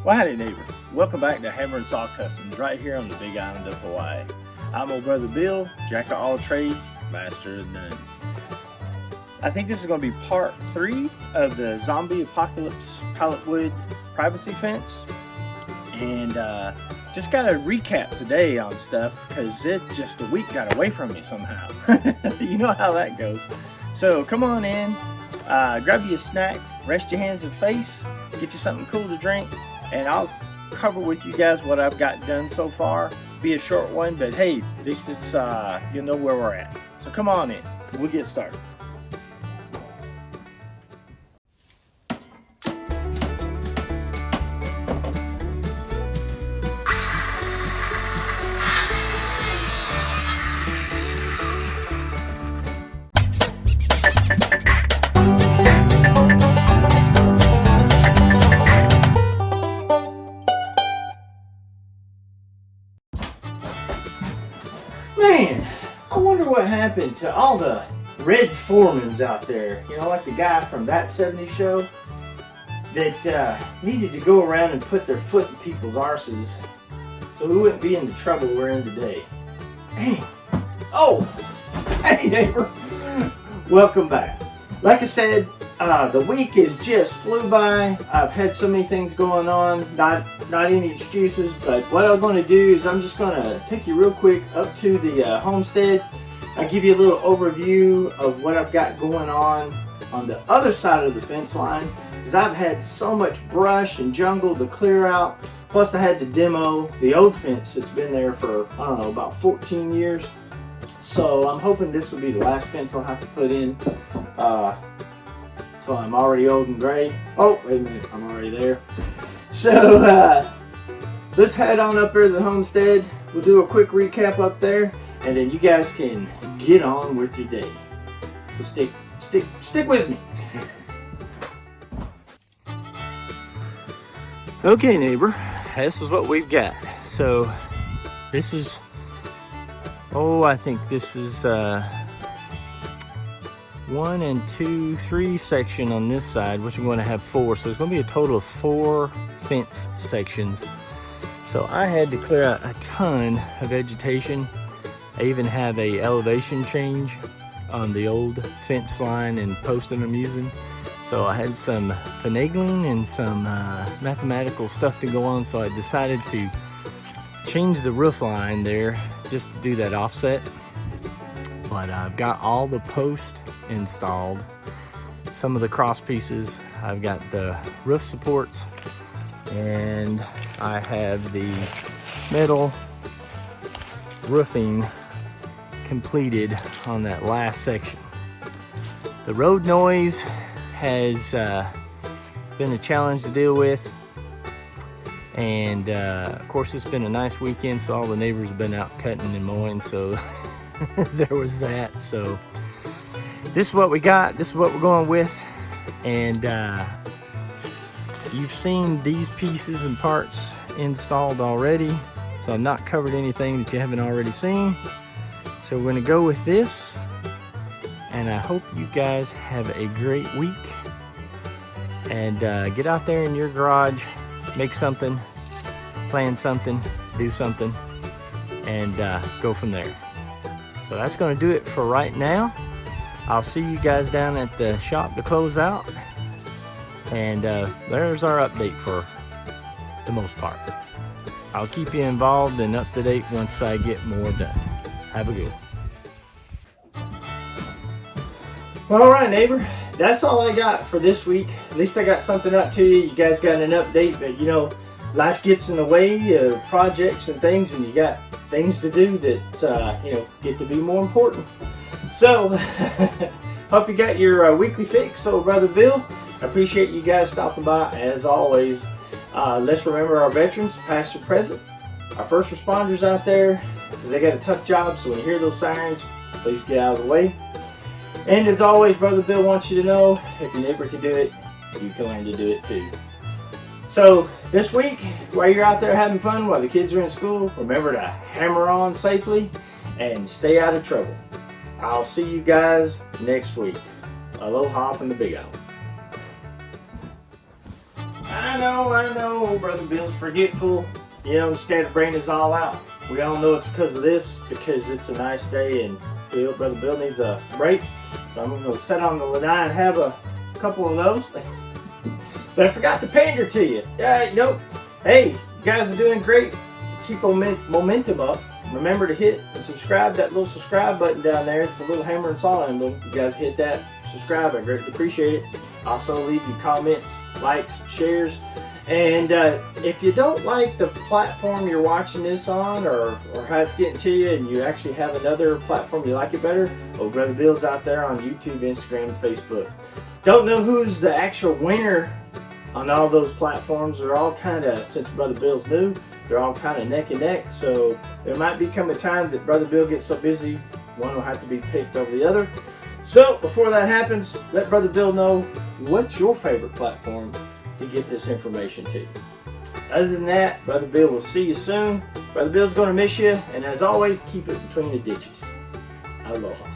Well, howdy neighbor. Welcome back to Hammer and Saw Customs right here on the Big Island of Hawaii. I'm old brother Bill, jack of all trades, master of none. I think this is going to be part 3 of the zombie apocalypse pallet wood privacy fence. And just got to recap today on stuff because the week got away from me somehow. You know how that goes. So come on in, grab you a snack, rest your hands and face, get you something cool to drink, and I'll cover with you guys what I've got done so far. Be a short one, but hey, this is, you'll know where we're at. So come on in, we'll get started. Man, I wonder what happened to all the red foremans out there, you know, like the guy from That 70s Show that needed to go around and put their foot in people's arses so we wouldn't be in the trouble we're in today. Hey, oh, hey neighbor, welcome back. Like I said, the week has just flew by. I've had so many things going on, not any excuses, but what I'm going to do is I'm just going to take you real quick up to the homestead. I'll give you a little overview of what I've got going on the other side of the fence line, because I've had so much brush and jungle to clear out, plus I had to demo the old fence that's been there for, I don't know, about 14 years. So I'm hoping this will be the last fence I'll have to put in till I'm already old and gray. Oh, wait a minute, I'm already there. So let's head on up there to the homestead. We'll do a quick recap up there, and then you guys can get on with your day. So stick with me. Okay, neighbor, this is what we've got. So this is, I think this is 1 and 2, 3 section on this side, which I'm going to have 4. So it's going to be a total of 4 fence sections. So I had to clear out a ton of vegetation. I even have a elevation change on the old fence line and post that I'm using. So I had some finagling and some mathematical stuff to go on. So I decided to change the roof line there just to do that offset. But I've got all the posts installed, some of the cross pieces. I've got the roof supports, and I have the metal roofing completed on that last section. The road noise has been a challenge to deal with, and of course it's been a nice weekend, so all the neighbors have been out cutting and mowing, so there was that. So this is what we got, this is what we're going with, and you've seen these pieces and parts installed already, so I've not covered anything that you haven't already seen. So we're going to go with this, and I hope you guys have a great week, and get out there in your garage, make something, plan something, do something, and go from there. So that's going to do it for right now. I'll see you guys down at the shop to close out, and there's our update for the most part. I'll keep you involved and up to date once I get more done. Have a good one. Well, all right, neighbor, that's all I got for this week. At least I got something up to you. You guys got an update, but you know, life gets in the way of projects and things, and you got things to do that you know, get to be more important. So hope you got your weekly fix, old brother Bill. I appreciate you guys stopping by as always. Let's remember our veterans, past and present, our first responders out there, because they got a tough job. So when you hear those sirens, please get out of the way. And as always, brother Bill wants you to know, if your neighbor can do it, you can learn to do it too. So this week, while you're out there having fun, while the kids are in school, remember to hammer on safely and stay out of trouble. I'll see you guys next week. Aloha from the Big Island. know, Brother Bill's forgetful. You know, instead of bringing us all out. We all know it's because of this, because it's a nice day and Brother Bill needs a break. So I'm going to sit on the lanai and have a couple of those. But I forgot to pander to you. Yeah, nope. Hey, you guys are doing great. Keep momentum up. Remember to hit and subscribe, that little subscribe button down there. It's the little hammer and saw emblem. You guys hit that, subscribe, I greatly appreciate it. Also leave your comments, likes, shares. And if you don't like the platform you're watching this on, or how it's getting to you, and you actually have another platform you like it better, well, Brother Bill's out there on YouTube, Instagram, and Facebook. Don't know who's the actual winner on all those platforms. They're all kind of, since Brother Bill's new, they're all kind of neck and neck. So there might become a time that Brother Bill gets so busy, one will have to be picked over the other. So before that happens, let Brother Bill know what's your favorite platform to get this information to you. Other than that, Brother Bill will see you soon. Brother Bill's going to miss you, and as always, keep it between the ditches. Aloha.